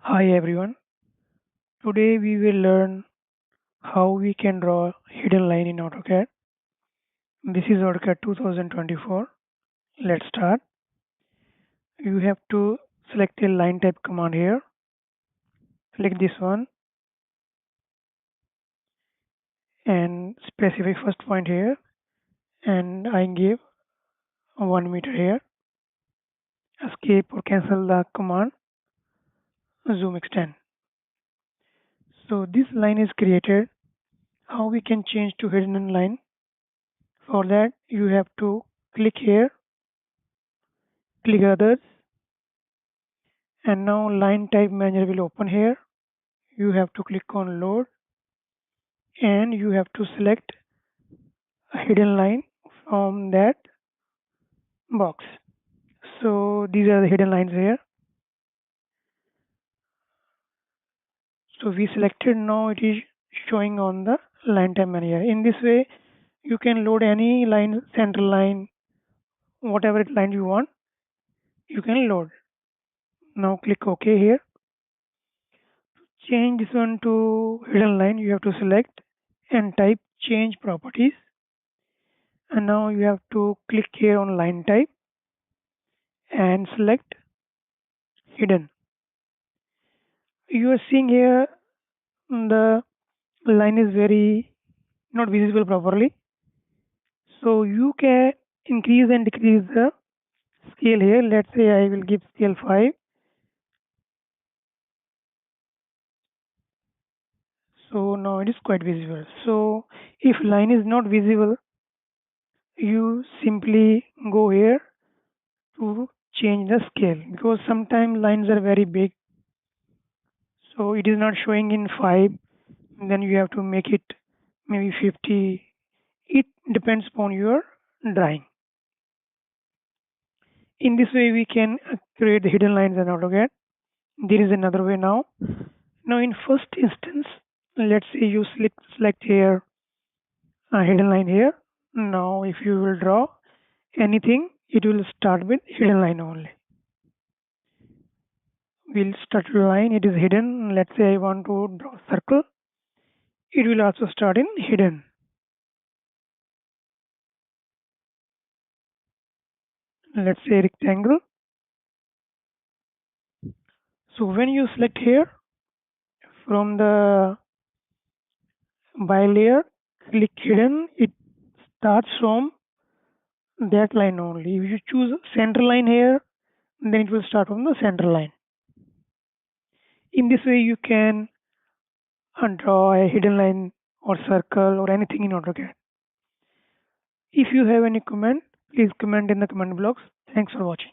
Hi everyone. Today we will learn how we can draw hidden line in AutoCAD. This is AutoCAD 2024. Let's start. You have to select a line type command here. Select this one and specify first point here, and I give 1 meter here. Escape or cancel the command. Zoom extend. So this line is created. How we can change to hidden line? For that you have to click here, click others, and now line type manager will open here. You have to click on load and you have to select a hidden line from that box. So these are the hidden lines here. So we selected, now it is showing on the line type manager. In this way you can load any line, center line, whatever line you want, you can load. Now click OK here. Change this one to hidden line, you have to select and type change properties, and now you have to click here on line type and select hidden. You are seeing here the line is very not visible properly, so you can increase and decrease the scale here. Let's say I will give scale 5. So now it is quite visible. So if line is not visible, you simply go here to change the scale, because sometimes lines are very big, so it is not showing in 5, then you have to make it maybe 50. It depends upon your drawing. In this way we can create the hidden lines in AutoCAD. There is another way now. Now in first instance, let's say you select here a hidden line here. Now if you will draw anything, it will start with hidden line only. We'll start a line, it is hidden. Let's say I want to draw a circle. It will also start in hidden. Let's say rectangle. So when you select here from the by layer, click hidden, it starts from that line only. If you choose center line here, then it will start from the center line. In this way you can draw a hidden line or circle or anything in AutoCAD. If you have any comment, please comment in the comment box. Thanks for watching.